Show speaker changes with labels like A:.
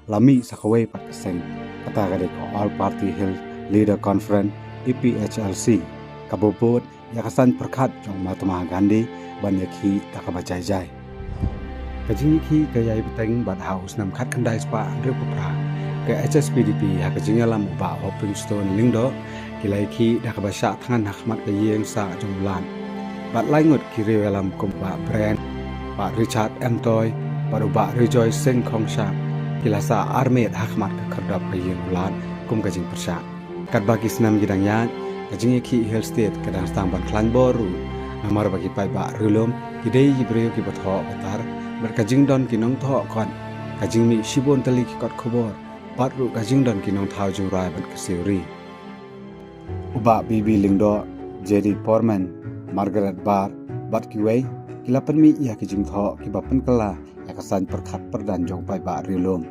A: lami sakawai pat keseng kata gade ko All Party Health Leader Conference EPHLC kabobot yakasan perkat jong Mahatma Gandhi ban yakhi takabajai jai kajing ki kayai beteng bat house nam khat kandai spa andre kupra ke HSPDP hakajing alam ba hopping stone lingdo kilai ki dakabasha thangan hakmat ke yeng sa jong lan bat laingut kiri alam kumba brand Pak Richard M. Toy, Pak Ubak Rejoice Seng Kong Syak, kilasa armet hakmat ke kerdap ke yang ulat kum kajing persyak. Kat bagi senam gidangnya, kajing ki Hill State kadang stang ban klan boru, namar bagi pai Pak Rulum, kidei hibreu ki batho batar, berkajing don kinong tho kon, kajing mi shibon tali ki kot khobor, pat ru kajing don kinong thau jung rai ban kesiri. Ubak Bibi Lingdo, Jerry Porman, Margaret Bar, Bat Kiwei, Kilapan mi ia kijing tho ki bapan kala ya kasan perkat perdan jong pai ba rilum